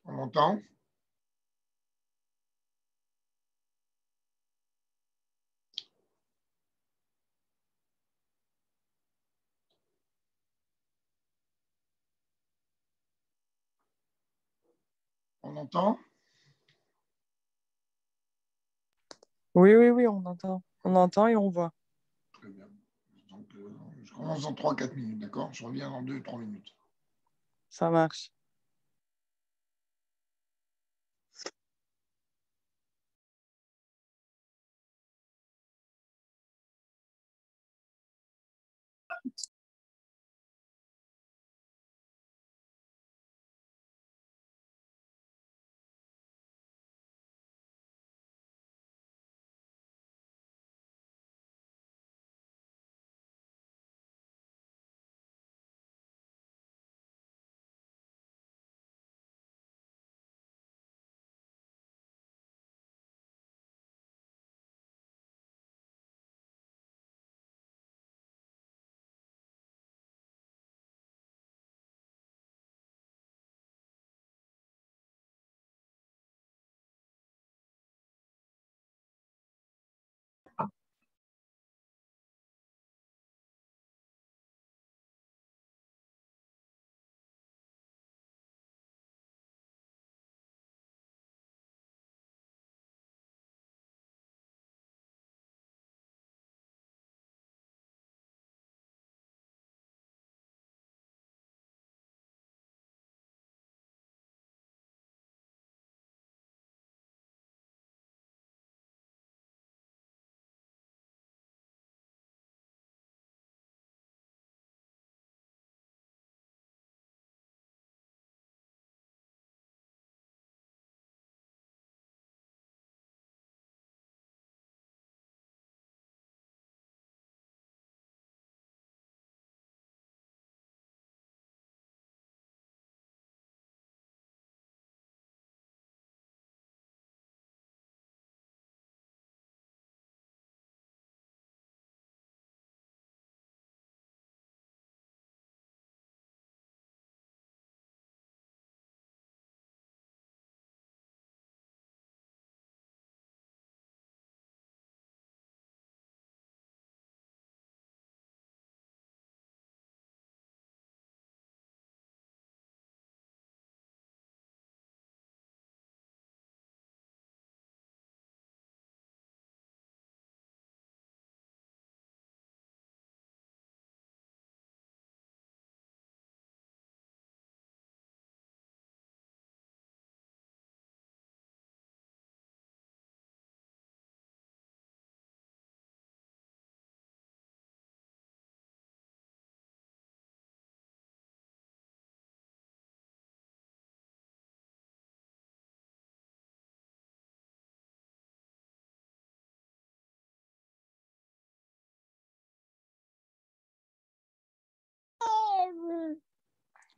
On m'entend? On entend? Oui, oui, oui, on entend. On entend et on voit. Très bien. Donc, je commence dans 3-4 minutes, d'accord? Je reviens dans 2-3 minutes. Ça marche.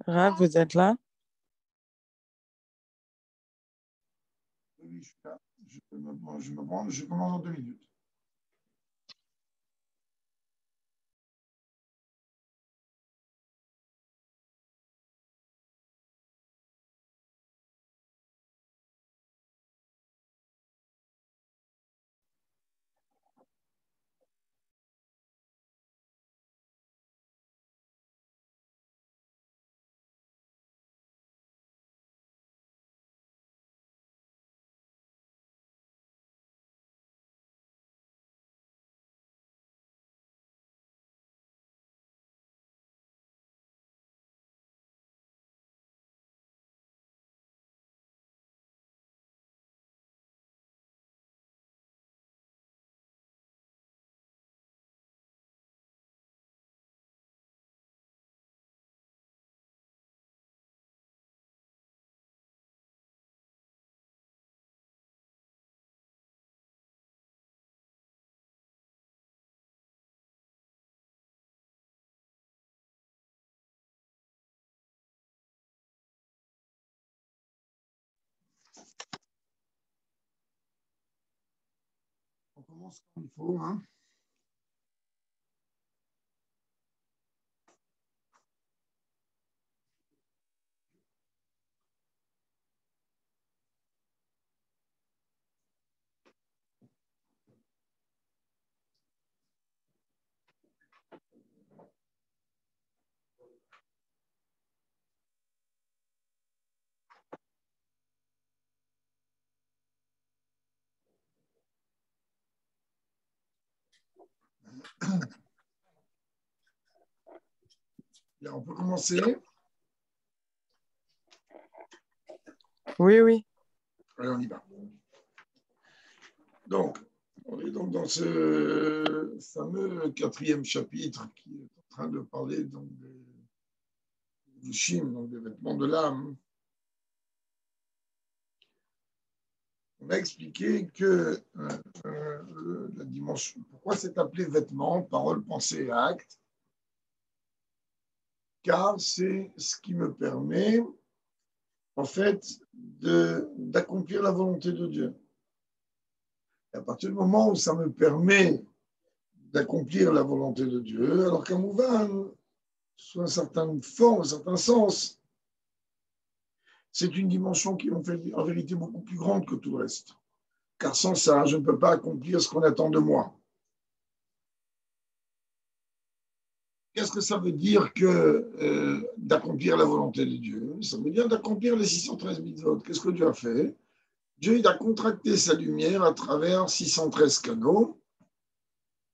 Raph, vous êtes là? Oui, je suis là. Je commence dans 2 minutes. On commence comme il faut, hein? Bien, on peut commencer. Oui, oui. Allez, on y va. Donc, on est donc dans ce fameux 4e chapitre qui est en train de parler donc du Shin, donc des vêtements de l'âme. On a expliqué que la dimension, pourquoi c'est appelé vêtements, parole, pensée et acte, car c'est ce qui me permet, en fait, d'accomplir la volonté de Dieu. Et à partir du moment où ça me permet d'accomplir la volonté de Dieu, alors qu'un mouvement, sous une certaine forme, un certain sens, c'est une dimension qui est en vérité beaucoup plus grande que tout le reste. Car sans ça, je ne peux pas accomplir ce qu'on attend de moi. Qu'est-ce que ça veut dire que d'accomplir la volonté de Dieu? Ça veut dire d'accomplir les 613 mitzvot. Qu'est-ce que Dieu a fait? Dieu il a contracté sa lumière à travers 613 canaux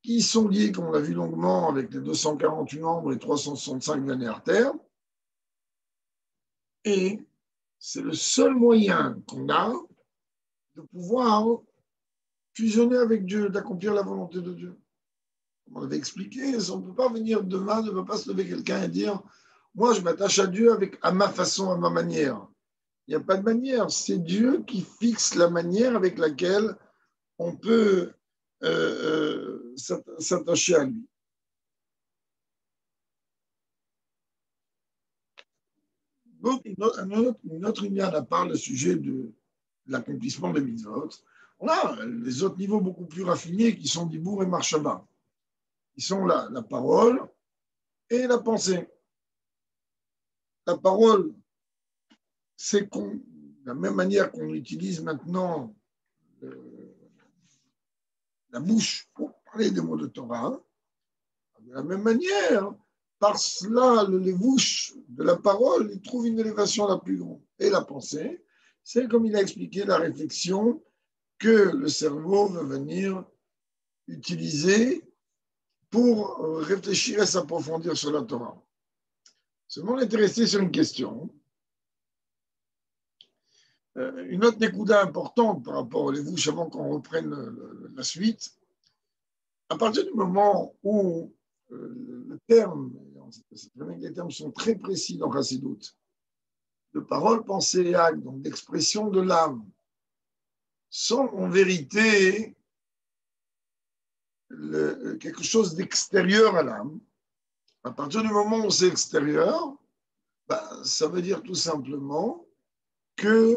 qui sont liés, comme on l'a vu longuement, avec les 248 membres et 365 veines artères. Et c'est le seul moyen qu'on a de pouvoir fusionner avec Dieu, d'accomplir la volonté de Dieu. Comme on avait expliqué, on ne peut pas venir demain, ne peut pas se lever quelqu'un et dire « Moi, je m'attache à Dieu à ma façon, à ma manière ». Il n'y a pas de manière, c'est Dieu qui fixe la manière avec laquelle on peut s'attacher à lui. Donc, une autre lumière à part le sujet de l'accomplissement des mitzvot. On a les autres niveaux beaucoup plus raffinés qui sont Dibour et Marshaba. Ils sont là, la parole et la pensée. La parole, c'est de la même manière qu'on utilise maintenant la bouche pour parler des mots de Torah, de la même manière, par cela, les bouches de la parole, ils trouvent une élévation la plus grande. Et la pensée, c'est comme il a expliqué la réflexion que le cerveau va venir utiliser pour réfléchir et s'approfondir sur la Torah. Seulement, on est resté sur une question. Une autre nékouda importante par rapport aux bouches avant qu'on reprenne la suite. À partir du moment où le terme, les termes sont très précis dans Chassidut, de parole, pensée et acte, donc d'expression de l'âme, sont en vérité quelque chose d'extérieur à l'âme. À partir du moment où c'est extérieur, ça veut dire tout simplement que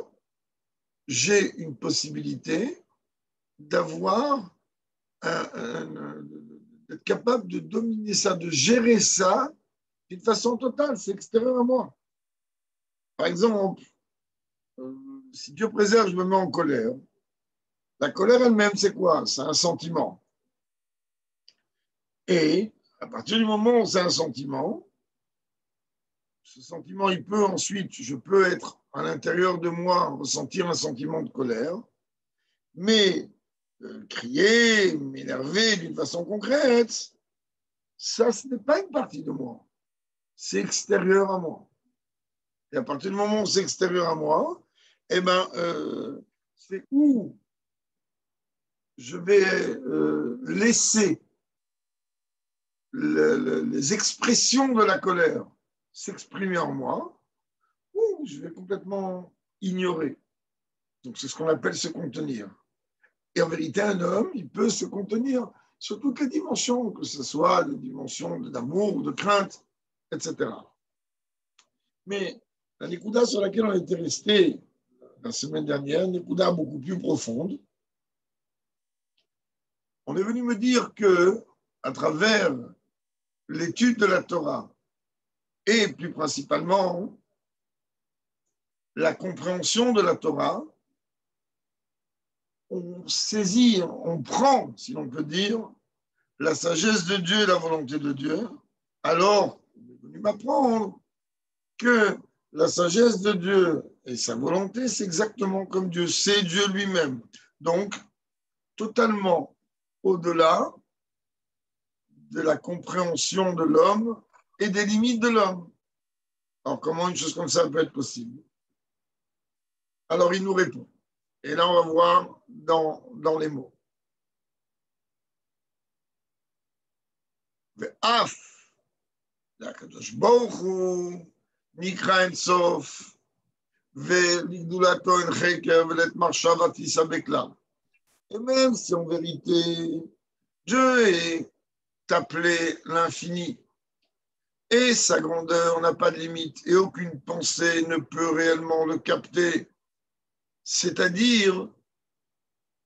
j'ai une possibilité d'avoir d'être capable de dominer ça, de gérer ça d'une façon totale, c'est extérieur à moi. Par exemple, si Dieu préserve, je me mets en colère. La colère elle-même, c'est quoi? C'est un sentiment. Et à partir du moment où c'est un sentiment, ce sentiment, il peut ensuite, je peux être à l'intérieur de moi, ressentir un sentiment de colère, mais crier, m'énerver d'une façon concrète, ça, ce n'est pas une partie de moi. C'est extérieur à moi. Et à partir du moment où c'est extérieur à moi, eh ben, c'est où je vais laisser les expressions de la colère s'exprimer en moi, ou je vais complètement ignorer. Donc, c'est ce qu'on appelle se contenir. Et en vérité, un homme, il peut se contenir sur toutes les dimensions, que ce soit des dimensions d'amour, de crainte, etc. Mais la Nikuda sur laquelle on était resté la semaine dernière, une Nikuda beaucoup plus profonde, on est venu me dire que, à travers l'étude de la Torah, et plus principalement la compréhension de la Torah, on saisit, on prend, si l'on peut dire, la sagesse de Dieu et la volonté de Dieu. Alors, on est venu m'apprendre que la sagesse de Dieu et sa volonté, c'est exactement comme Dieu, c'est Dieu lui-même. Donc, totalement au-delà de la compréhension de l'homme et des limites de l'homme. Alors, comment une chose comme ça peut être possible? Alors, il nous répond. Et là, on va voir dans les mots. Ve'af, l'akadosh baruch hu, nikra en sof, ve'ligdulato en cheker, ve'let marshavati sabeklal. Et même si en vérité, Dieu est appelé l'infini, et sa grandeur n'a pas de limite, et aucune pensée ne peut réellement le capter, c'est-à-dire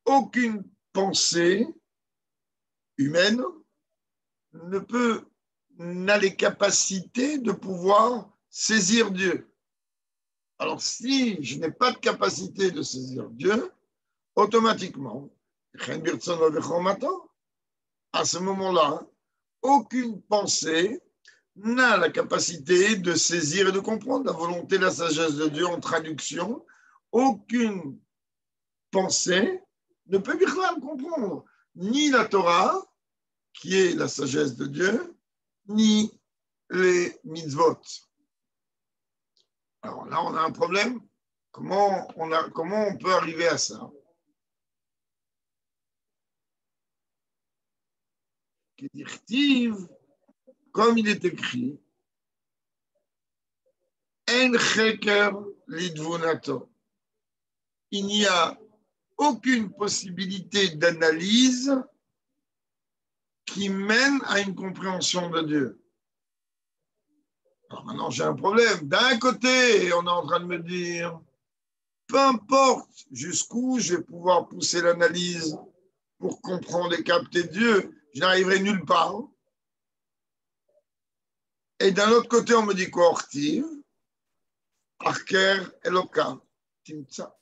aucune pensée humaine n'a les capacités de pouvoir saisir Dieu. Alors, si je n'ai pas de capacité de saisir Dieu, automatiquement, à ce moment-là, aucune pensée n'a la capacité de saisir et de comprendre la volonté et la sagesse de Dieu en traduction. Aucune pensée ne peut bien comprendre ni la Torah, qui est la sagesse de Dieu, ni les mitzvot. Alors là, on a un problème. Comment on peut arriver à ça? Comme il est écrit, En cheker lidvunato. Il n'y a aucune possibilité d'analyse qui mène à une compréhension de Dieu. Alors maintenant, j'ai un problème. D'un côté, on est en train de me dire, peu importe jusqu'où je vais pouvoir pousser l'analyse pour comprendre et capter Dieu, je n'arriverai nulle part. Et d'un autre côté, on me dit quoi, Ortiv? Arker Eloka. Timtsa.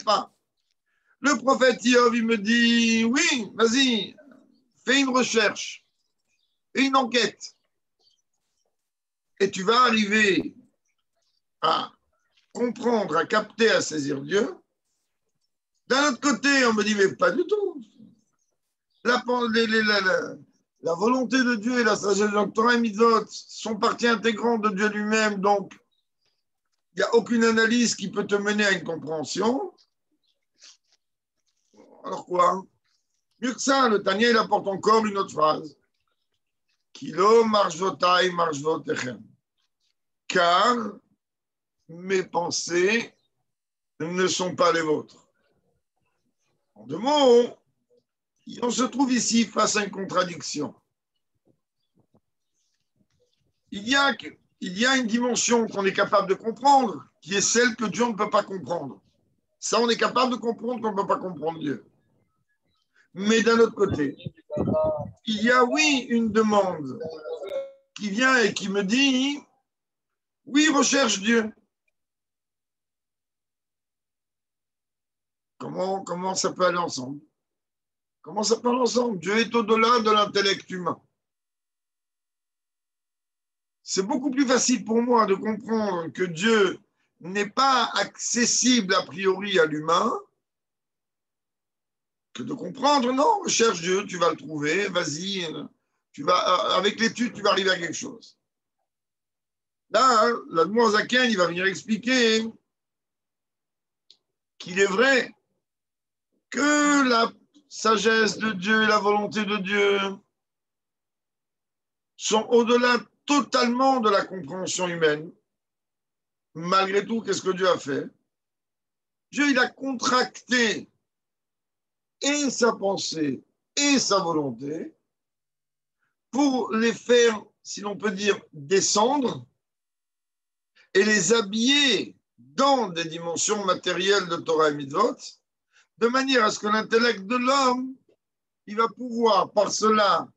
Pas. Le prophète Iov, il me dit, oui, vas-y, fais une recherche, fais une enquête. Et tu vas arriver à comprendre, à capter, à saisir Dieu. D'un autre côté, on me dit, mais pas du tout. La volonté de Dieu et la sagesse de Torah et Mitzvot sont partie intégrante de Dieu lui-même, donc il n'y a aucune analyse qui peut te mener à une compréhension. Alors quoi? Mieux que ça, le Tanya, il apporte encore une autre phrase. Kilo marjvotai marjvotechem. Car mes pensées ne sont pas les vôtres. En deux mots, on se trouve ici face à une contradiction. Il y a une dimension qu'on est capable de comprendre, qui est celle que Dieu ne peut pas comprendre. Ça, on est capable de comprendre qu'on ne peut pas comprendre Dieu. Mais d'un autre côté, il y a, oui, une demande qui vient et qui me dit, oui, recherche Dieu. Comment ça peut aller ensemble? Comment ça peut aller ensemble? Dieu est au-delà de l'intellect humain. C'est beaucoup plus facile pour moi de comprendre que Dieu n'est pas accessible a priori à l'humain que de comprendre, non, cherche Dieu, tu vas le trouver, vas-y, avec l'étude, tu vas arriver à quelque chose. Là, l'Admour Zaken, il va venir expliquer qu'il est vrai que la sagesse de Dieu et la volonté de Dieu sont au-delà totalement de la compréhension humaine. Malgré tout, qu'est-ce que Dieu a fait? Dieu, il a contracté et sa pensée et sa volonté pour les faire, si l'on peut dire, descendre et les habiller dans des dimensions matérielles de Torah et Mitzvot, de manière à ce que l'intellect de l'homme, il va pouvoir par cela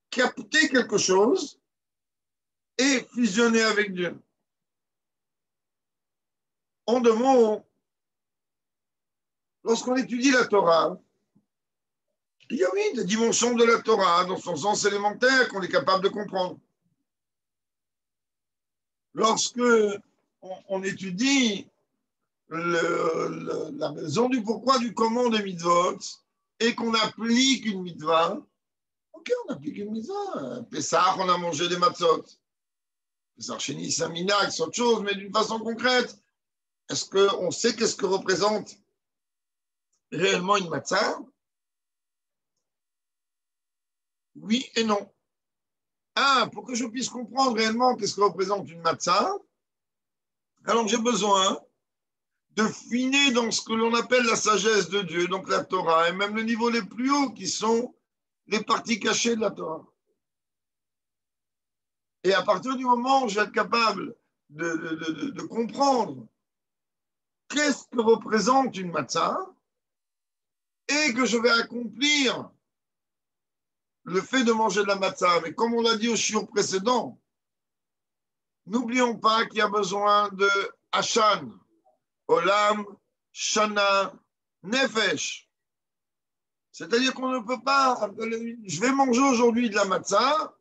capter quelque chose et fusionner avec Dieu. En deux mots, lorsqu'on étudie la Torah, il y a oui des dimensions de la Torah dans son sens élémentaire qu'on est capable de comprendre. Lorsque on étudie la raison du pourquoi du comment des mitzvot, et qu'on applique une mitzvah, ok, on applique une mitzvah. Pessah, on a mangé des matzot. Pessah Sheni, c'est un minag, c'est autre chose, mais d'une façon concrète. Est-ce qu'on sait qu'est-ce que représente réellement une matzah? Oui et non. Pour que je puisse comprendre réellement qu'est-ce que représente une matzah, alors j'ai besoin de finer dans ce que l'on appelle la sagesse de Dieu, donc la Torah, et même le niveau les plus hauts qui sont les parties cachées de la Torah. Et à partir du moment où je vais être capable de comprendre qu'est-ce que représente une matzah et que je vais accomplir le fait de manger de la matzah. Mais comme on l'a dit au shiur précédent, n'oublions pas qu'il y a besoin de Hashan, Olam, Shana, Nefesh. C'est-à-dire qu'on ne peut pas. Je vais manger aujourd'hui de la matzah,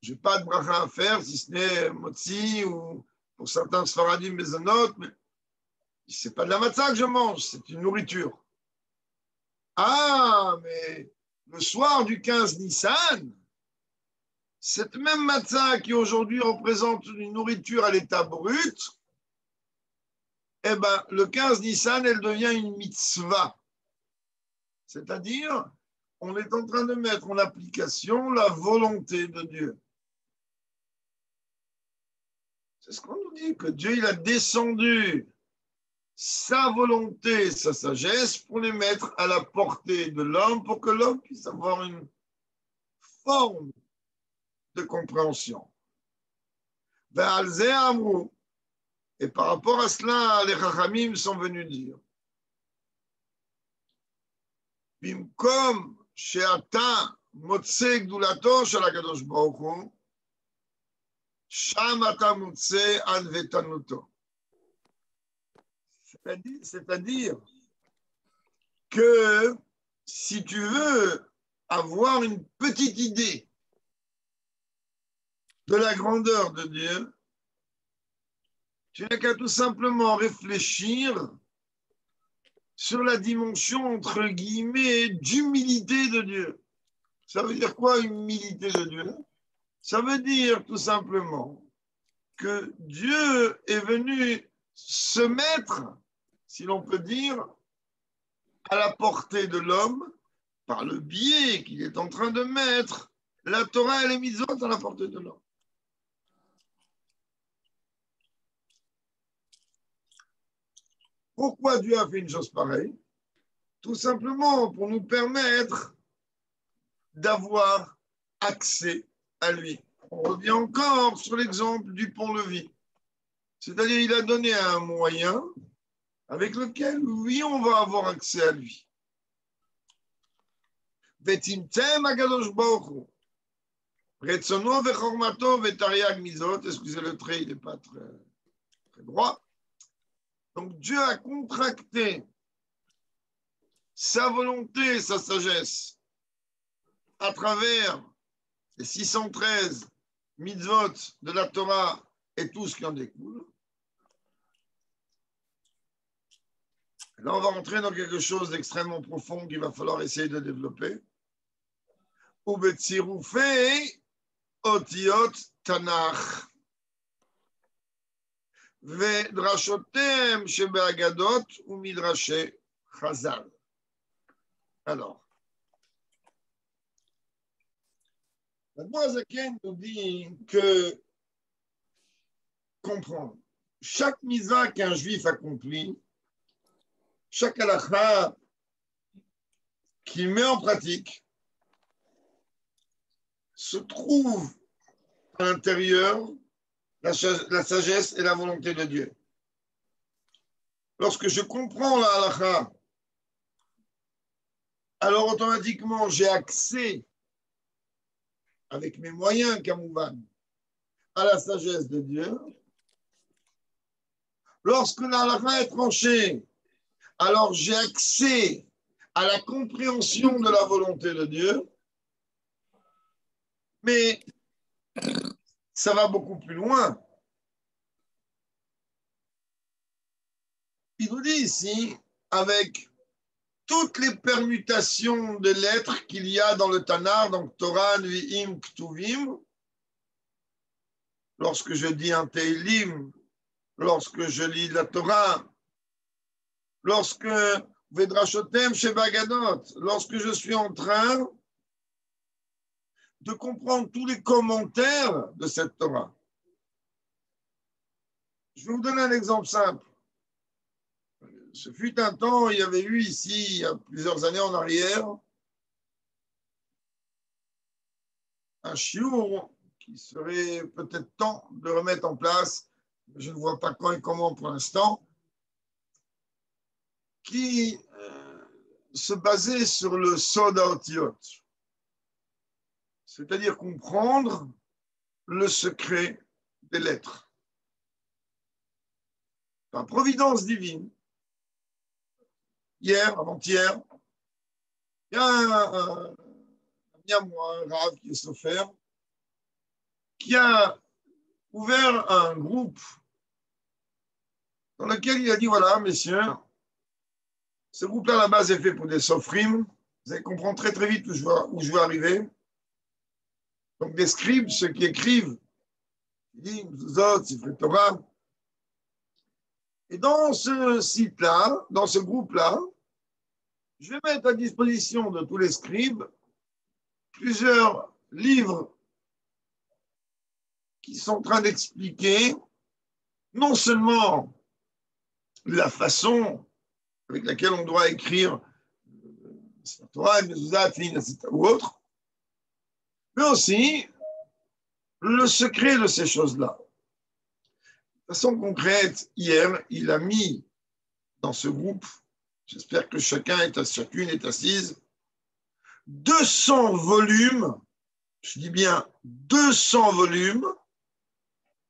je n'ai pas de bracha à faire, si ce n'est motzi ou pour certains sfaradim mezonot, mais ce n'est pas de la matzah que je mange, c'est une nourriture. Mais le soir du 15 Nissan, cette même matzah qui aujourd'hui représente une nourriture à l'état brut, eh ben, le 15 Nissan, elle devient une mitzvah. C'est-à-dire, on est en train de mettre en application la volonté de Dieu. C'est ce qu'on nous dit, que Dieu il a descendu sa volonté, sa sagesse pour les mettre à la portée de l'homme, pour que l'homme puisse avoir une forme de compréhension. Et par rapport à cela, les Chachamim sont venus dire Bimkom she'ata motze gdulato shel HaKadosh Baruch Hu, sham ata motze anvetanuto. C'est-à-dire que si tu veux avoir une petite idée de la grandeur de Dieu, tu n'as qu'à tout simplement réfléchir sur la dimension, entre guillemets, d'humilité de Dieu. Ça veut dire quoi, humilité de Dieu? Ça veut dire tout simplement que Dieu est venu se mettre, si l'on peut dire, à la portée de l'homme par le biais qu'il est en train de mettre la Torah et les mitzvot à la portée de l'homme. Pourquoi Dieu a fait une chose pareille? Tout simplement pour nous permettre d'avoir accès à lui. On revient encore sur l'exemple du pont-levis. C'est-à-dire il a donné un moyen avec lequel, oui, on va avoir accès à lui. Vetimtem HaKadosh Baruch Hu. Retzono vechormato vetariag mizot. Excusez le trait, il n'est pas très droit. Donc Dieu a contracté sa volonté, sa sagesse à travers les 613 mitzvot de la Torah et tout ce qui en découle. Là, on va rentrer dans quelque chose d'extrêmement profond qu'il va falloir essayer de développer. Ubetzirufei otiot Tanach. Vedrashotem shebeagadot ou midrashe Chazal. Alors, la Zaken nous dit que comprendre chaque misa qu'un juif accomplit, chaque halakha qu'il met en pratique, se trouve à l'intérieur la sagesse et la volonté de Dieu. Lorsque je comprends la halakha, alors automatiquement j'ai accès, avec mes moyens, Kamouvan, à la sagesse de Dieu. Lorsque la halakha est tranchée, alors j'ai accès à la compréhension de la volonté de Dieu. Mais ça va beaucoup plus loin. Il nous dit ici, avec toutes les permutations de lettres qu'il y a dans le Tanakh, donc Torah, Nevi'im, Ktuvim. Lorsque je dis un Teilim, lorsque je lis la Torah, lorsque Vedrashotem chez Bagadot, lorsque je suis en train de comprendre tous les commentaires de cette Torah. Je vais vous donner un exemple simple. Ce fut un temps, il y avait eu ici, il y a plusieurs années en arrière, un chiour qui serait peut-être temps de remettre en place, je ne vois pas quand et comment pour l'instant, qui se basait sur le Sod HaOtiot, c'est-à-dire comprendre le secret des lettres. Par providence divine, hier, avant-hier, il y a un ami à moi, un Rav qui est offert, qui a ouvert un groupe dans lequel il a dit, voilà, messieurs, ce groupe-là, à la base, est fait pour des sofrim. Vous allez comprendre très, très vite où je veux arriver. Donc, des scribes, ceux qui écrivent, Zot, Sifrei Torah. Et dans ce site-là, dans ce groupe-là, je vais mettre à disposition de tous les scribes plusieurs livres qui sont en train d'expliquer non seulement la façon avec laquelle on doit écrire Torah, Mezuzah, Tefillin, etc. ou autre, mais aussi le secret de ces choses-là. De façon concrète, hier, il a mis dans ce groupe, j'espère que chacune est assise, 200 volumes, je dis bien 200 volumes,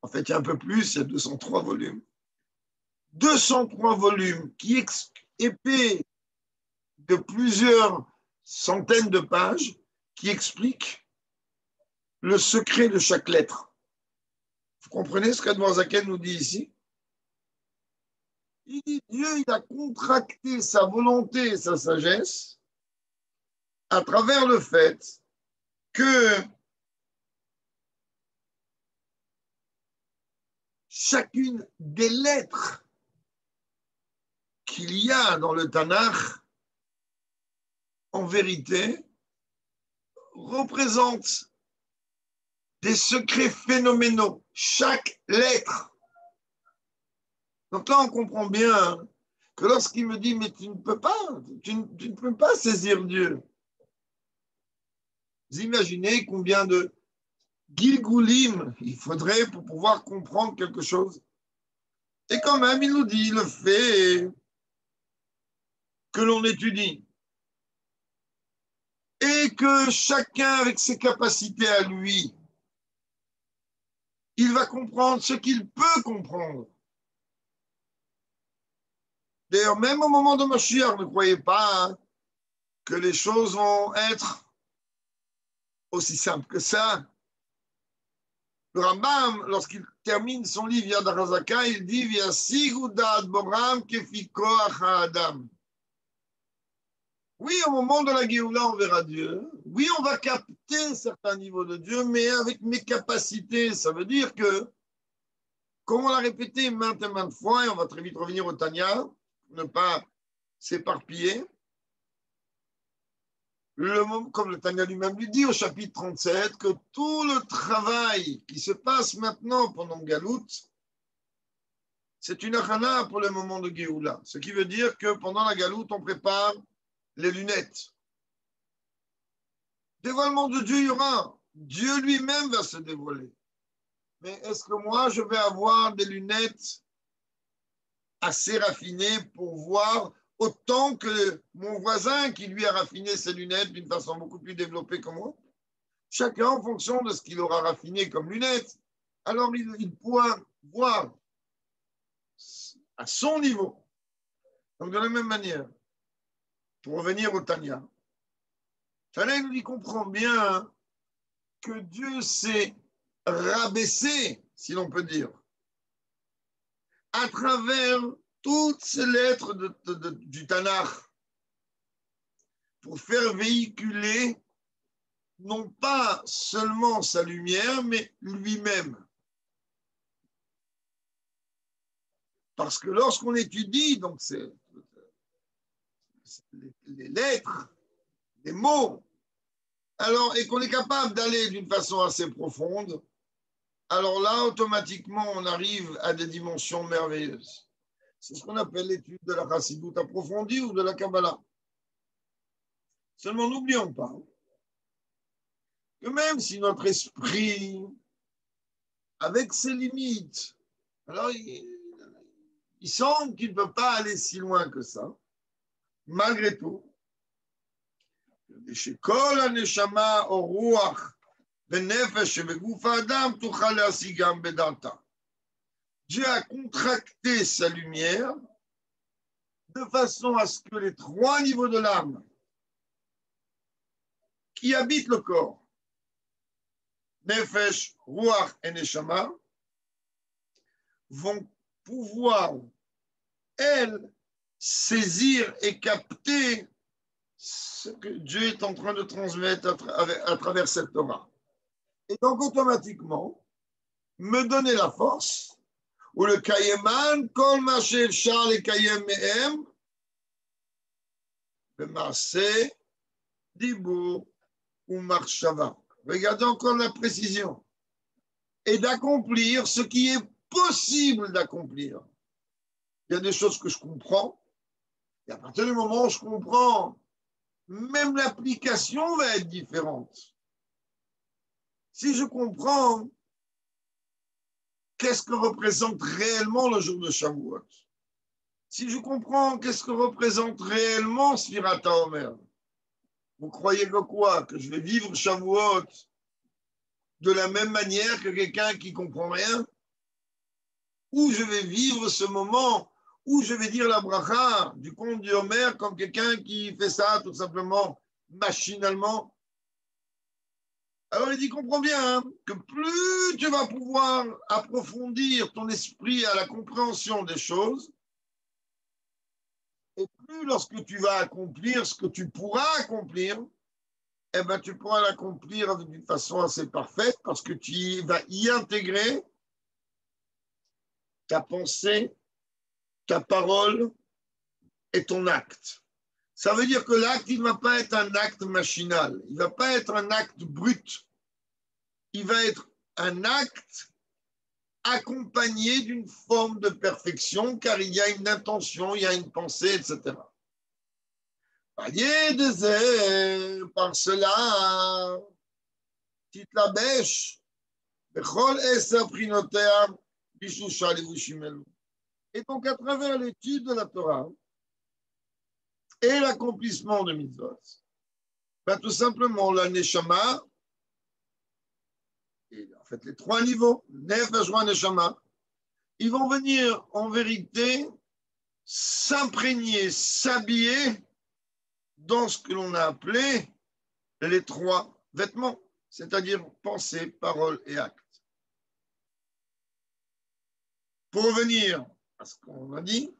en fait il y a un peu plus, il y a 203 volumes, 203 volumes qui épais de plusieurs centaines de pages qui expliquent le secret de chaque lettre. Vous comprenez ce qu'Admor Zaken nous dit ici? Il dit Dieu, il a contracté sa volonté et sa sagesse à travers le fait que chacune des lettres qu'il y a dans le Tanakh, en vérité, représente des secrets phénoménaux. Chaque lettre. Donc là, on comprend bien que lorsqu'il me dit, mais tu ne peux pas saisir Dieu. Vous imaginez combien de Gilgulim il faudrait pour pouvoir comprendre quelque chose. Et quand même, il nous dit le fait que l'on étudie et que chacun avec ses capacités à lui, il va comprendre ce qu'il peut comprendre. D'ailleurs, même au moment de Mashiach, ne croyez pas que les choses vont être aussi simples que ça. Le Rambam, lorsqu'il termine son livre Yad HaChazaka, il dit V'yasigu da'at boram kefi koach ha'adam. Oui, au moment de la Géoula, on verra Dieu. Oui, on va capter certains niveaux de Dieu, mais avec mes capacités. Ça veut dire que, comme on l'a répété maintes et maintes fois, et on va très vite revenir au Tanya, pour ne pas s'éparpiller, comme le Tanya lui-même lui dit au chapitre 37, que tout le travail qui se passe maintenant pendant Galout, c'est une achana pour le moment de Géoula. Ce qui veut dire que pendant la Galout, on prépare les lunettes. Dévoilement de Dieu, il y aura. Dieu lui-même va se dévoiler. Mais est-ce que moi, je vais avoir des lunettes assez raffinées pour voir autant que mon voisin qui lui a raffiné ses lunettes d'une façon beaucoup plus développée que moi? Chacun en fonction de ce qu'il aura raffiné comme lunettes. Alors, il pourra voir à son niveau. Donc, de la même manière, pour revenir au Tanya, Tanya nous dit comprend bien que Dieu s'est rabaissé, si l'on peut dire, à travers toutes ces lettres du Tanakh. pour faire véhiculer non pas seulement sa lumière, mais lui-même. Parce que lorsqu'on étudie, donc c'est les lettres, les mots, alors, et qu'on est capable d'aller d'une façon assez profonde, alors là, automatiquement, on arrive à des dimensions merveilleuses. C'est ce qu'on appelle l'étude de la chassidoute approfondie ou de la Kabbalah. Seulement, n'oublions pas que même si notre esprit, avec ses limites, alors il semble qu'il ne peut pas aller si loin que ça, malgré tout, chez Kol HaNeshama או רוח ונפש שבגוף האדם תוכל להשיגם בדעתה. Dieu a contracté sa lumière de façon à ce que les trois niveaux de l'âme qui habitent le corps, Nefesh, Ruach et Neshama, vont pouvoir, elles, saisir et capter ce que Dieu est en train de transmettre à travers cette Torah. Et donc, automatiquement, me donner la force, ou le Kayeman, Kol Mashev Shar le Kayem Mehem, le Maaseh, Dibur ou Marshava. Regardez encore la précision. Et d'accomplir ce qui est possible d'accomplir. Il y a des choses que je comprends, et à partir du moment où je comprends, même l'application va être différente. Si je comprends qu'est-ce que représente réellement le jour de Shavuot, si je comprends qu'est-ce que représente réellement Sfirat HaOmer, vous croyez que quoi? Que je vais vivre Shavuot de la même manière que quelqu'un qui ne comprend rien? Ou je vais vivre ce moment où je vais dire la bracha du conte du Homer comme quelqu'un qui fait ça tout simplement machinalement? Alors il dit, comprends bien hein, que plus tu vas pouvoir approfondir ton esprit à la compréhension des choses, et plus lorsque tu vas accomplir ce que tu pourras accomplir, eh ben, tu pourras l'accomplir d'une façon assez parfaite parce que tu vas y intégrer ta pensée, ta parole et ton acte. Ça veut dire que l'acte, il ne va pas être un acte machinal, il ne va pas être un acte brut, il va être un acte accompagné d'une forme de perfection car il y a une intention, il y a une pensée, etc. Par cela, תתלבש בכל 10 פרינותיה בשלושה לבושים אלו. Et donc, à travers l'étude de la Torah et l'accomplissement de mitzvot, ben, tout simplement, la Neshama, et en fait les trois niveaux, Nefesh, Ruach, Neshama, ils vont venir en vérité s'imprégner, s'habiller dans ce que l'on a appelé les trois vêtements, c'est-à-dire pensée, parole et acte. Pour revenir à ce qu'on a dit,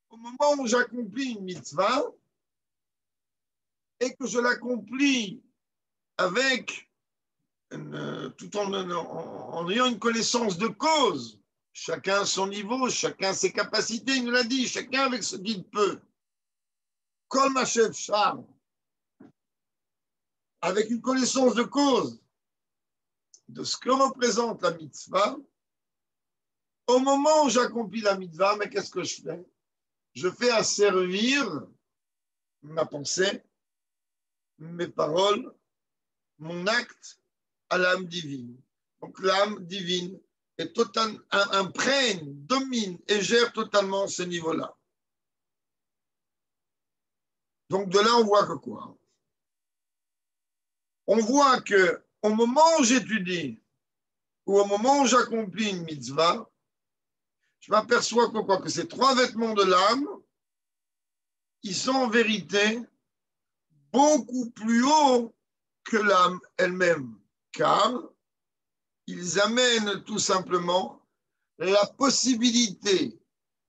au moment où j'accomplis une mitzvah et que je l'accomplis avec tout en ayant une connaissance de cause, chacun à son niveau, chacun ses capacités, il nous l'a dit, chacun avec ce qu'il peut. Kol Mashev Shar, avec une connaissance de cause de ce que représente la mitzvah, au moment où j'accomplis la mitzvah, mais qu'est-ce que je fais? Je fais asservir ma pensée, mes paroles, mon acte à l'âme divine. Donc l'âme divine est imprègne, domine et gère totalement ce niveau-là. Donc de là, on voit que quoi? On voit qu'au moment où j'étudie ou au moment où j'accomplis une mitzvah, je m'aperçois que quoi? Que ces trois vêtements de l'âme, ils sont en vérité beaucoup plus hauts que l'âme elle-même, car ils amènent tout simplement la possibilité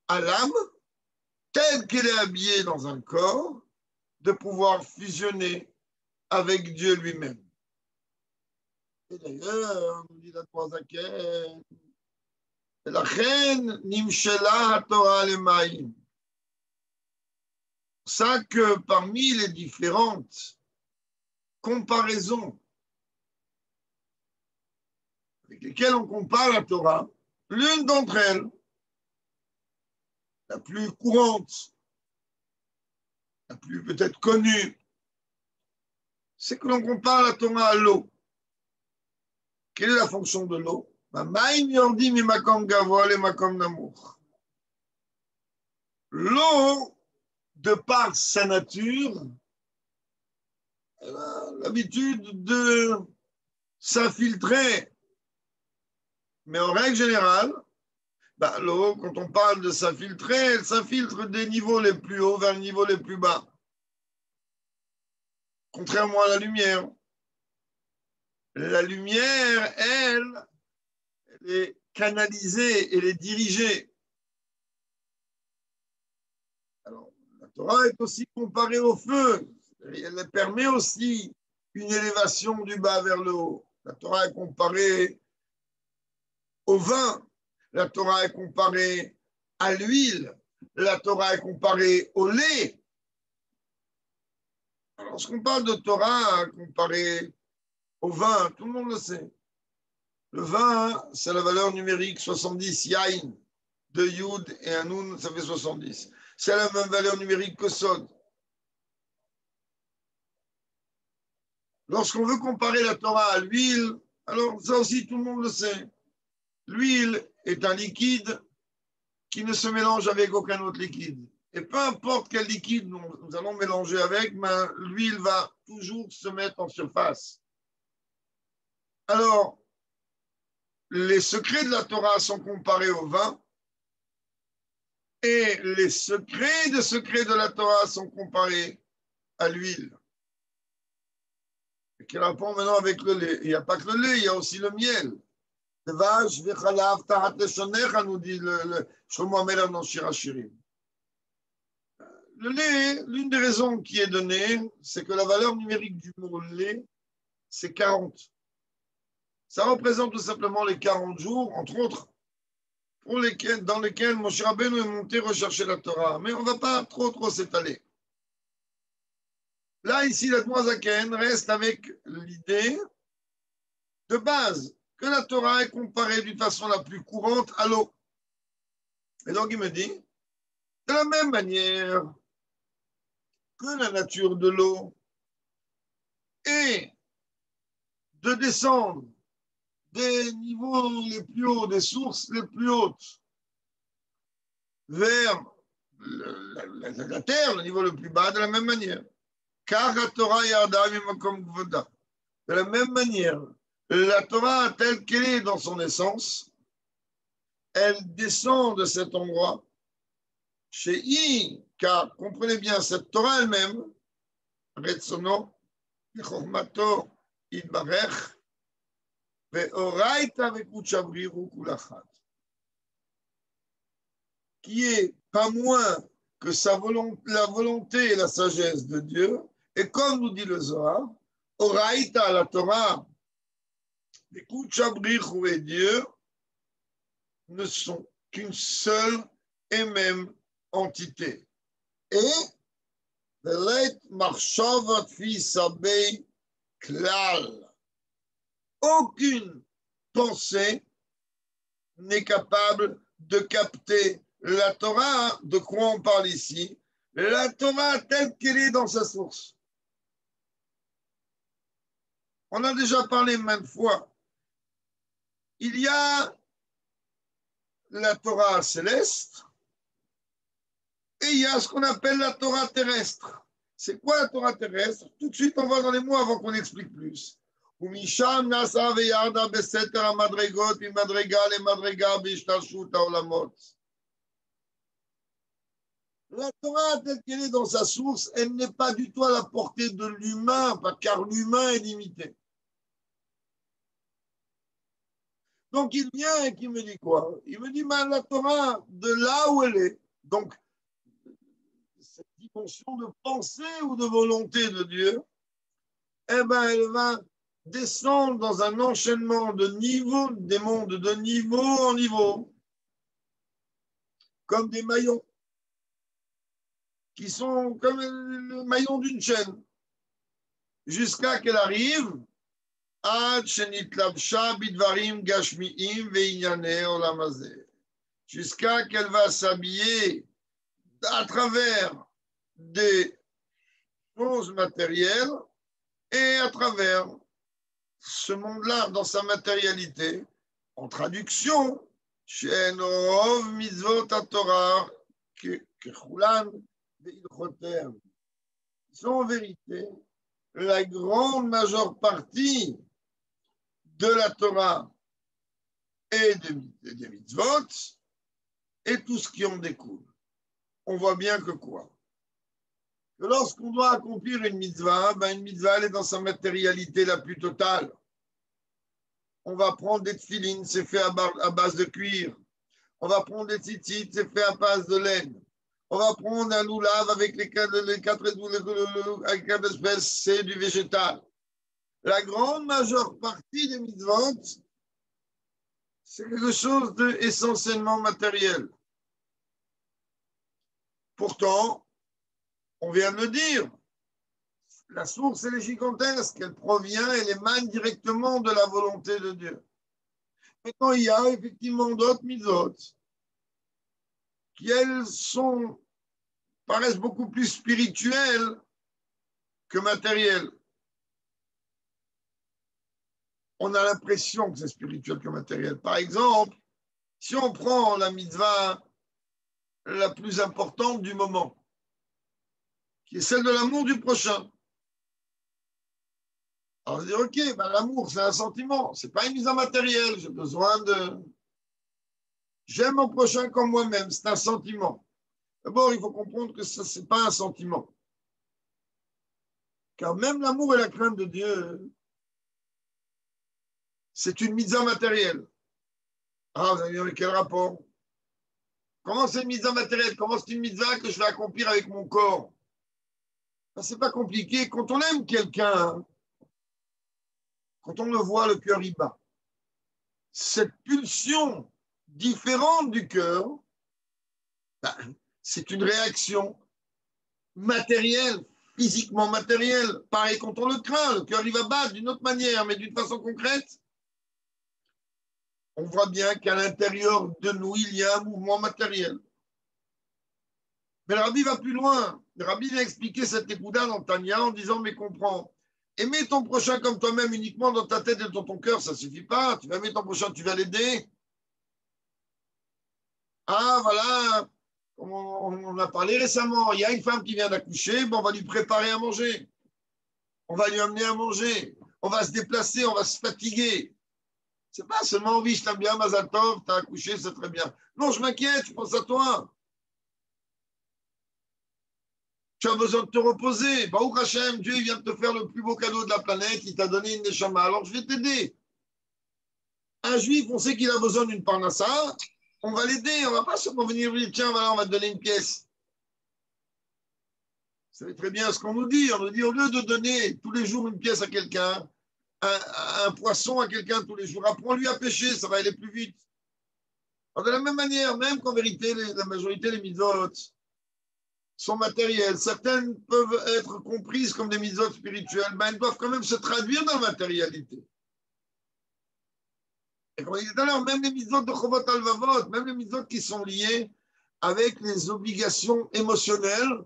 à l'âme, telle qu'elle est habillée dans un corps, de pouvoir fusionner avec Dieu lui-même. Et d'ailleurs, nous dit la Zaken, la reine Nimshela Torah le Maïm. C'est ça que parmi les différentes comparaisons avec lesquelles on compare la Torah, l'une d'entre elles, la plus courante, la plus peut-être connue, c'est que l'on compare la Torah à l'eau. Quelle est la fonction de l'eau? L'eau, de par sa nature, elle a l'habitude de s'infiltrer. Mais en règle générale, l'eau, quand on parle de s'infiltrer, elle s'infiltre des niveaux les plus hauts vers les niveaux les plus bas. Contrairement à la lumière. La lumière, elle est canalisée, elle est dirigée. Alors, la Torah est aussi comparée au feu. Elle permet aussi une élévation du bas vers le haut. La Torah est comparée au vin. La Torah est comparée à l'huile. La Torah est comparée au lait. Alors, lorsqu'on parle de Torah comparée au vin, tout le monde le sait. Le vin, c'est la valeur numérique 70, yain. De Yud et un Nun, ça fait 70. C'est la même valeur numérique que Sod. Lorsqu'on veut comparer la Torah à l'huile, alors ça aussi tout le monde le sait. L'huile est un liquide qui ne se mélange avec aucun autre liquide. Et peu importe quel liquide nous allons mélanger avec, mais l'huile va toujours se mettre en surface. Alors, les secrets de la Torah sont comparés au vin et les secrets de la Torah sont comparés à l'huile. Quel rapport maintenant avec le lait? Il n'y a pas que le lait, il y a aussi le miel. Devash v'chalav tahat leshonecha, nous dit le Shlomo HaMelech dans Shir HaShirim. Le lait, l'une des raisons qui est donnée, c'est que la valeur numérique du mot lait, c'est 40. Ça représente tout simplement les 40 jours, entre autres, dans lesquels Moshe Rabbeinu est monté rechercher la Torah. Mais on ne va pas trop s'étaler. Là, ici, la Zaken reste avec l'idée de base que la Torah est comparée d'une façon la plus courante à l'eau. Et donc, il me dit, de la même manière que la nature de l'eau est de descendre des niveaux les plus hauts, des sources les plus hautes, vers la terre, le niveau le plus bas, de la même manière. Car la Torah yarda mimakom gvoda. De la même manière, la Torah telle qu'elle est dans son essence, elle descend de cet endroit chez I, car comprenez bien, cette Torah elle-même, Retsono, Chormato, Idbarech, Ve'oraita vekuchabriru kulachat, qui est pas moins que la volonté et la sagesse de Dieu, et comme nous dit le Zohar, Oraita, la Torah, vekuchabriru et Dieu ne sont qu'une seule et même entité. Et aucune pensée n'est capable de capter la Torah. De quoi on parle ici? La Torah telle qu'elle est dans sa source. On a déjà parlé maintes fois. Il y a la Torah céleste et il y a ce qu'on appelle la Torah terrestre. C'est quoi la Torah terrestre? Tout de suite, on va dans les mots avant qu'on explique plus. ומשם נסעה וירדה בסתר המדרגות ממדרגה למדרגה בהשתלשלות העולמות. La Torah, telle qu'elle est dans sa source, elle n'est pas du tout à la portée de l'humain, car l'humain est limité. Donc il vient et qui me dit quoi? Il me dit, la Torah, de là où elle est, donc cette dimension de pensée ou de volonté de Dieu, eh ben, elle va descendre dans un enchaînement de niveaux, des mondes de niveau en niveau, comme des maillons, qui sont comme le maillon d'une chaîne, jusqu'à qu'elle arrive à jusqu'à qu'elle va s'habiller à travers des choses matérielles et à travers ce monde-là, dans sa matérialité, en traduction, Shenov mitzvot Torah kechulan ve'ilchoter, sont en vérité la grande majeure partie de la Torah et des mitzvot et tout ce qui en découle. On voit bien que quoi? Que lorsqu'on doit accomplir une mitzvah, ben une mitzvah, elle est dans sa matérialité la plus totale. On va prendre des tefilines, c'est fait à base de cuir. On va prendre des tzitzit, c'est fait à base de laine. On va prendre un loulav avec les quatre espèces, c'est du végétal. La grande majeure partie des mitzvot, c'est quelque chose d'essentiellement matériel. Pourtant, on vient de le dire, la source, elle est gigantesque, elle provient, elle émane directement de la volonté de Dieu. Maintenant, il y a effectivement d'autres mitzvot qui, elles, paraissent beaucoup plus spirituelles que matérielles. On a l'impression que c'est spirituel que matériel. Par exemple, si on prend la mitzvah la plus importante du moment, qui est celle de l'amour du prochain, alors on se dit, ok, ben l'amour, c'est un sentiment, c'est pas une mitzvah matérielle, j'ai besoin de... J'aime mon prochain comme moi-même, c'est un sentiment. D'abord, il faut comprendre que ce n'est pas un sentiment. Car même l'amour et la crainte de Dieu, c'est une mitzvah matérielle. Ah, vous avez vu quel rapport? Comment c'est une mitzvah matérielle? Comment c'est une mitzvah que je vais accomplir avec mon corps? Ben, c'est pas compliqué. Quand on aime quelqu'un, quand on le voit, le cœur y bat. Cette pulsion différente du cœur, ben, c'est une réaction matérielle, physiquement matérielle. Pareil quand on le craint, le cœur il va battre d'une autre manière, mais d'une façon concrète. On voit bien qu'à l'intérieur de nous, il y a un mouvement matériel. Mais le rabbi va plus loin. Le rabbi a expliqué cette écouda dans Tanya en disant, mais comprends, aimer ton prochain comme toi-même uniquement dans ta tête et dans ton cœur, ça ne suffit pas. Tu vas aimer ton prochain, tu vas l'aider. Ah, voilà, on a parlé récemment, il y a une femme qui vient d'accoucher, bon, on va lui préparer à manger. On va lui amener à manger. On va se déplacer, on va se fatiguer. C'est pas seulement, oui, je t'aime bien, Mazal Tov, t'as accouché, c'est très bien. Non, je m'inquiète, je pense à toi. Tu as besoin de te reposer. Baruch Hashem, Dieu il vient de te faire le plus beau cadeau de la planète, il t'a donné une neshama, alors je vais t'aider. Un juif, on sait qu'il a besoin d'une parnassa, on va l'aider, on ne va pas seulement venir lui dire, tiens, voilà, on va te donner une pièce. Vous savez très bien ce qu'on nous dit. On nous dit, au lieu de donner tous les jours une pièce à quelqu'un, un poisson à quelqu'un tous les jours, apprends-lui à pêcher, ça va aller plus vite. Alors, de la même manière, même qu'en vérité, la majorité des mitzvot sont matérielles, certaines peuvent être comprises comme des mitzvot spirituelles, mais elles doivent quand même se traduire dans la matérialité. Et comme on dit tout à l'heure, même les mitzvot de Chovot Alvavot, même les mitzvot qui sont liés avec les obligations émotionnelles,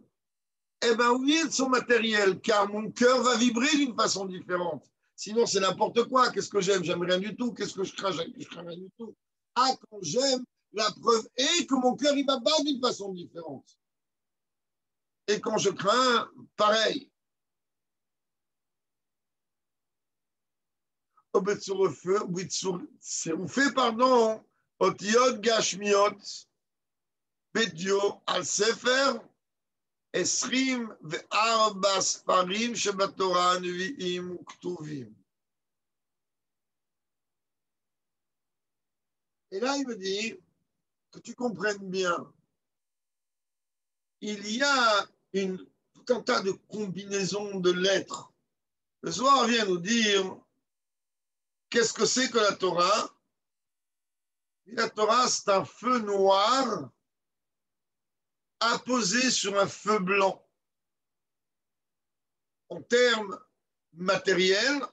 eh bien oui, elles sont matérielles, car mon cœur va vibrer d'une façon différente. Sinon, c'est n'importe quoi. Qu'est-ce que j'aime? J'aime rien du tout. Qu'est-ce que je crains? Je crains rien du tout. Ah, quand j'aime, la preuve est que mon cœur, il va battre d'une façon différente. Et quand je crains, pareil. C'est pardon, Otiot Gashmiot, Bedio al Sefer, Esrim ve'arba Sfarim shebatorah nevi'im uktuvim. Et là, il me dit que tu comprennes bien. Il y a tout un tas de combinaisons de lettres. Le Zohar vient nous dire qu'est-ce que c'est que la Torah. Et la Torah, c'est un feu noir apposé sur un feu blanc. En termes matériels,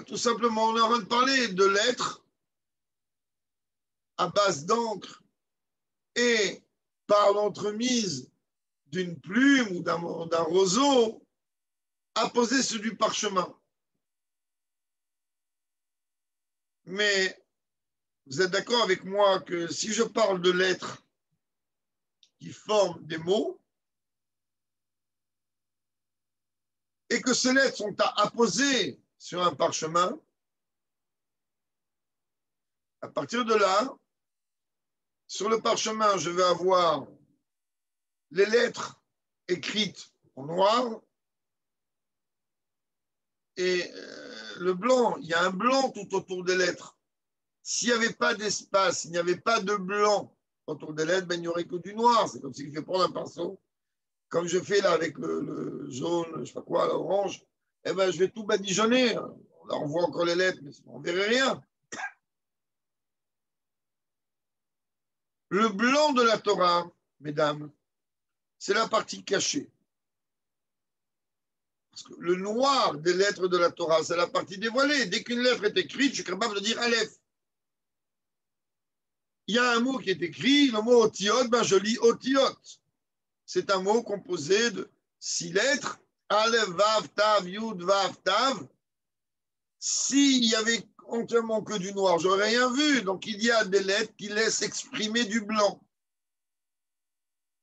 tout simplement, on est en train de parler de lettres à base d'encre et par l'entremise d'une plume ou d'un roseau apposé sur du parchemin. Mais vous êtes d'accord avec moi que si je parle de lettres qui forment des mots et que ces lettres sont à apposer sur un parchemin, à partir de là, sur le parchemin, je vais avoir les lettres écrites en noir et le blanc. Il y a un blanc tout autour des lettres. S'il n'y avait pas d'espace, s'il n'y avait pas de blanc autour des lettres, il n'y aurait que du noir. C'est comme s'il fait prendre un pinceau, comme je fais là avec le jaune, je ne sais pas quoi, l'orange. Je vais tout badigeonner. Là, on voit encore les lettres, mais on ne verrait rien. Le blanc de la Torah, mesdames, c'est la partie cachée. Parce que le noir des lettres de la Torah, c'est la partie dévoilée. Dès qu'une lettre est écrite, je suis capable de dire Aleph. Il y a un mot qui est écrit, le mot Otiot, je lis Otiot. C'est un mot composé de 6 lettres. Aleph, Vav, Tav, Yud, Vav, Tav. S'il y avait entièrement que du noir, j'aurais rien vu. Donc il y a des lettres qui laissent exprimer du blanc.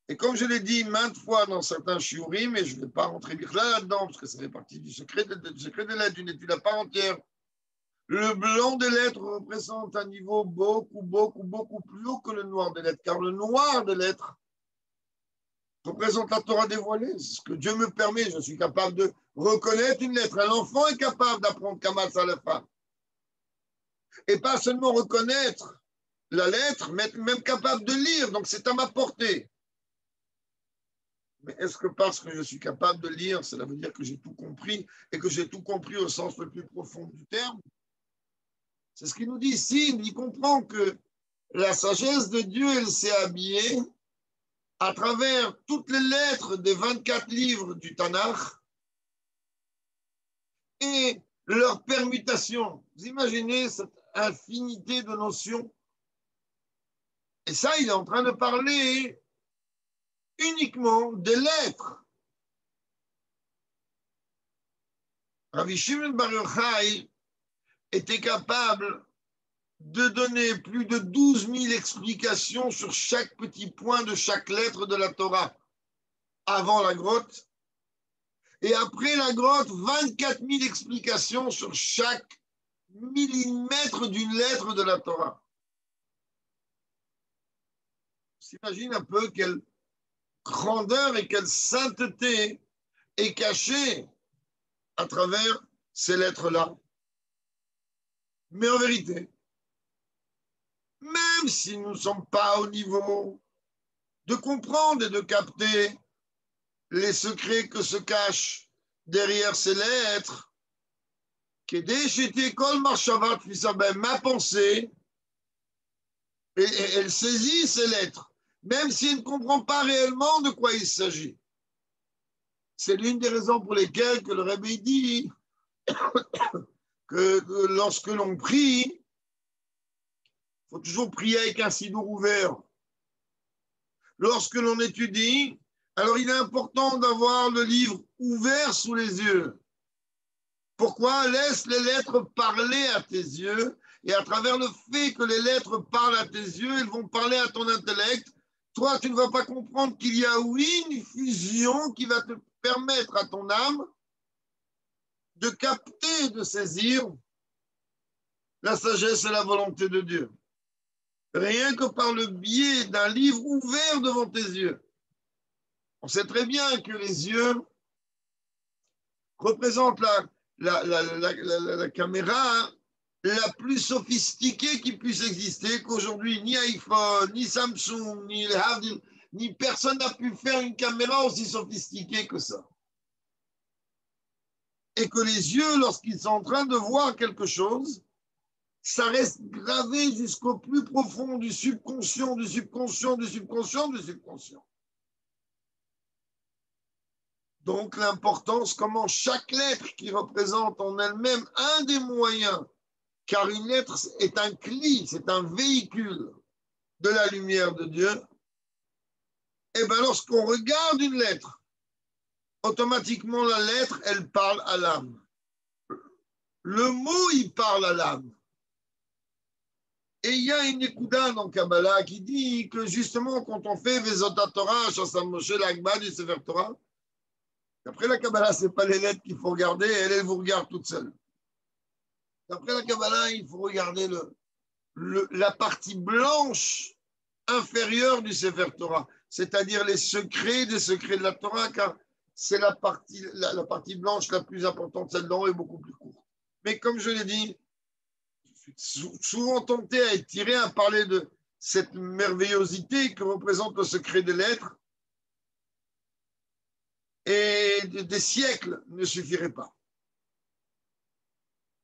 Et comme je l'ai dit maintes fois dans certains shiurim, mais je ne vais pas rentrer là-dedans, parce que ça fait partie du secret des lettres, d'une étude à part entière, le blanc des lettres représente un niveau beaucoup plus haut que le noir des lettres, car le noir des lettres représente la Torah dévoilée. C'est ce que Dieu me permet. Je suis capable de reconnaître une lettre. Un enfant est capable d'apprendre Kamal Salafa. Et pas seulement reconnaître la lettre, mais même capable de lire. Donc c'est à ma portée. Mais est-ce que parce que je suis capable de lire, cela veut dire que j'ai tout compris et que j'ai tout compris au sens le plus profond du terme? C'est ce qu'il nous dit ici. Il comprend que la sagesse de Dieu, elle s'est habillée à travers toutes les lettres des 24 livres du Tanakh et leurs permutations. Vous imaginez cette infinité de notions? Et ça, il est en train de parler uniquement des lettres. Rabbi Shimon Bar Yochai était capable de donner plus de 12 000 explications sur chaque petit point de chaque lettre de la Torah avant la grotte. Et après la grotte, 24 000 explications sur chaque millimètre d'une lettre de la Torah. On s'imagine un peu quelle grandeur et quelle sainteté est cachée à travers ces lettres-là. Mais en vérité, même si nous ne sommes pas au niveau de comprendre et de capter les secrets que se cachent derrière ces lettres, ma pensée, elle saisit ces lettres, même si elle ne comprend pas réellement de quoi il s'agit. C'est l'une des raisons pour lesquelles que le Rebbe dit que lorsque l'on prie, il faut toujours prier avec un sidour ouvert. Lorsque l'on étudie, alors il est important d'avoir le livre ouvert sous les yeux. Pourquoi? Laisse les lettres parler à tes yeux, et à travers le fait que les lettres parlent à tes yeux, elles vont parler à ton intellect. Toi, tu ne vas pas comprendre qu'il y a, oui, une fusion qui va te permettre à ton âme de capter, de saisir la sagesse et la volonté de Dieu. Rien que par le biais d'un livre ouvert devant tes yeux. On sait très bien que les yeux représentent la caméra la plus sophistiquée qui puisse exister, qu'aujourd'hui, ni iPhone, ni Samsung, ni ni personne n'a pu faire une caméra aussi sophistiquée que ça. Et que les yeux, lorsqu'ils sont en train de voir quelque chose, ça reste gravé jusqu'au plus profond du subconscient, du subconscient, du subconscient, du subconscient. Donc l'importance, comment chaque lettre qui représente en elle-même un des moyens, car une lettre est un cli, c'est un véhicule de la lumière de Dieu, et bien lorsqu'on regarde une lettre, automatiquement la lettre, elle parle à l'âme. Le mot, il parle à l'âme. Et il y a une écouda dans Kabbalah qui dit que justement, quand on fait Vezota Torah, Shasam Moshe, l'Agma du Sefer Torah, après la Kabbalah, ce n'est pas les lettres qu'il faut regarder, elle vous regarde toute seule. Après la Kabbalah, il faut regarder la partie blanche inférieure du Sefer Torah, c'est-à-dire les secrets des secrets de la Torah, car c'est la partie blanche la plus importante, celle d'en haut est beaucoup plus courte. Mais comme je l'ai dit, je suis souvent tenté à être tiré à parler de cette merveillosité que représente le secret des lettres, et des siècles ne suffiraient pas.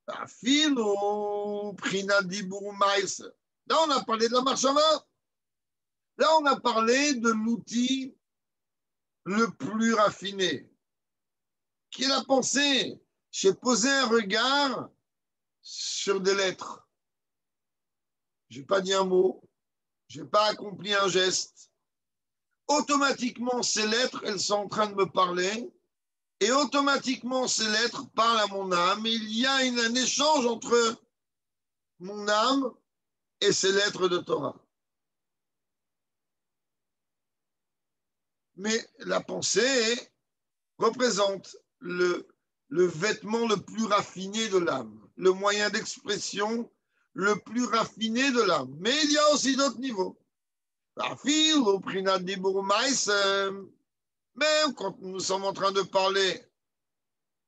Là, on a parlé de la marche avant. Là, on a parlé de l'outil le plus raffiné, qui est la pensée. J'ai posé un regard sur des lettres. Je n'ai pas dit un mot, je n'ai pas accompli un geste. Automatiquement, ces lettres, elles sont en train de me parler, et automatiquement, ces lettres parlent à mon âme, et il y a un échange entre mon âme et ces lettres de Torah. Mais la pensée représente le vêtement le plus raffiné de l'âme, le moyen d'expression le plus raffiné de l'âme. Mais il y a aussi d'autres niveaux. Même quand nous sommes en train de parler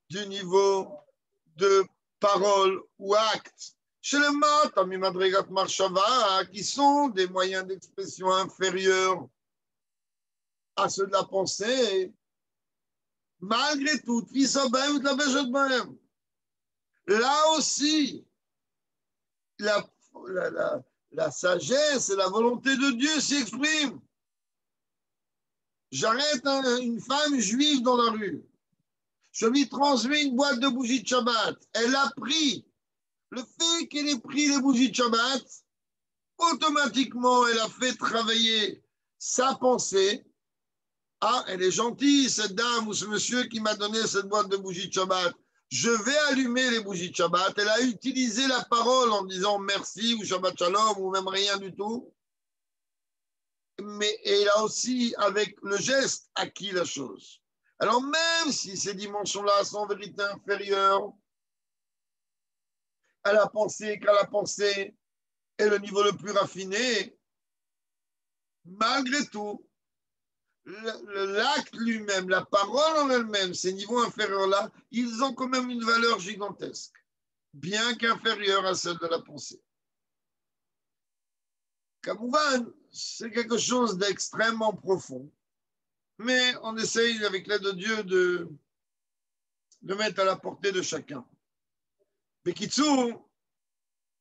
du niveau de parole ou acte, chez le mat, Madrigat Marshava, qui sont des moyens d'expression inférieurs à ceux de la pensée, malgré tout, là aussi, la sagesse et la volonté de Dieu s'y expriment. J'arrête une femme juive dans la rue. Je lui transmets une boîte de bougies de Shabbat. Elle a pris. Le fait qu'elle ait pris les bougies de Shabbat, automatiquement, elle a fait travailler sa pensée. Ah, elle est gentille, cette dame ou ce monsieur qui m'a donné cette boîte de bougies de Shabbat. Je vais allumer les bougies de Shabbat. Elle a utilisé la parole en disant merci ou Shabbat Shalom ou même rien du tout. Mais elle a aussi, avec le geste, acquis la chose. Alors même si ces dimensions-là sont en vérité inférieures à la pensée, qu'à la pensée est le niveau le plus raffiné, malgré tout, l'acte lui-même, la parole en elle-même, ces niveaux inférieurs-là, ils ont quand même une valeur gigantesque, bien qu'inférieure à celle de la pensée. Kamouvan, c'est quelque chose d'extrêmement profond, mais on essaye, avec l'aide de Dieu, de mettre à la portée de chacun. Bekitsu,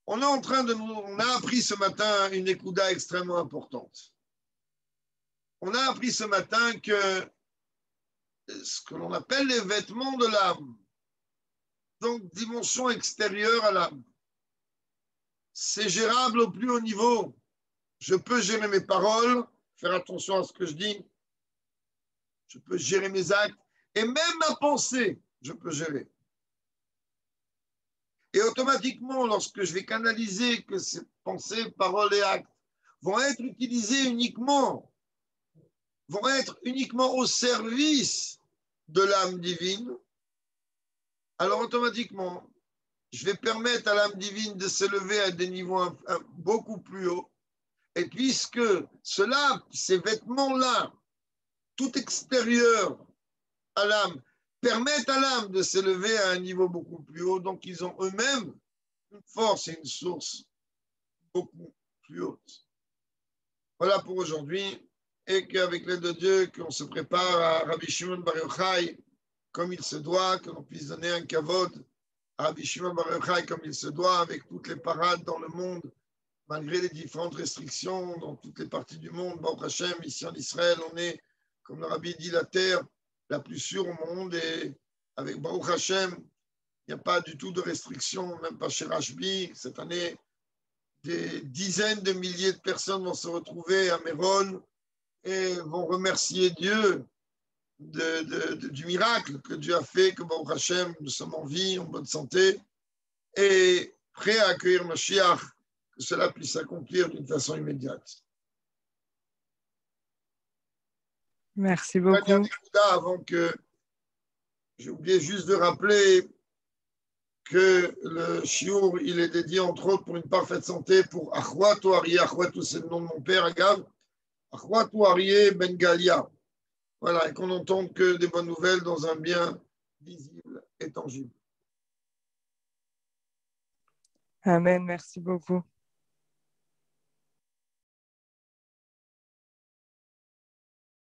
on a appris ce matin une écouda extrêmement importante. On a appris ce matin que ce que l'on appelle les vêtements de l'âme, donc dimension extérieure à l'âme, c'est gérable au plus haut niveau. Je peux gérer mes paroles, faire attention à ce que je dis, je peux gérer mes actes, et même ma pensée, je peux gérer. Et automatiquement, lorsque je vais canaliser que ces pensées, paroles et actes vont être utilisés uniquement au service de l'âme divine, alors automatiquement, je vais permettre à l'âme divine de s'élever à des niveaux beaucoup plus hauts. Et puisque ces vêtements-là, tout extérieur à l'âme, permettent à l'âme de s'élever à un niveau beaucoup plus haut, donc ils ont eux-mêmes une force et une source beaucoup plus haute. Voilà pour aujourd'hui. et qu'avec l'aide de Dieu, qu'on se prépare à Rabbi Shimon Bar Yochai comme il se doit, que l'on puisse donner un kavod à Rabbi Shimon Bar Yochai comme il se doit, avec toutes les parades dans le monde, malgré les différentes restrictions dans toutes les parties du monde. Baruch Hashem, ici en Israël, on est, comme le Rabbi dit, la terre la plus sûre au monde, et avec Baruch Hashem, il n'y a pas du tout de restrictions, même pas chez Rashbi. Cette année, des dizaines de milliers de personnes vont se retrouver à Méron et vont remercier Dieu du miracle que Dieu a fait, que Baruch Hashem, nous sommes en vie, en bonne santé, et prêts à accueillir Mashiach, que cela puisse s'accomplir d'une façon immédiate. Merci beaucoup. Avant que j'ai oublié juste de rappeler que le shiur, il est dédié entre autres pour une parfaite santé pour Achwatou Arié. Achwatou, c'est le nom de mon père, Agav. Achwatou Arié Ben Galia. Voilà, et qu'on n'entende que des bonnes nouvelles dans un bien visible et tangible. Amen, merci beaucoup.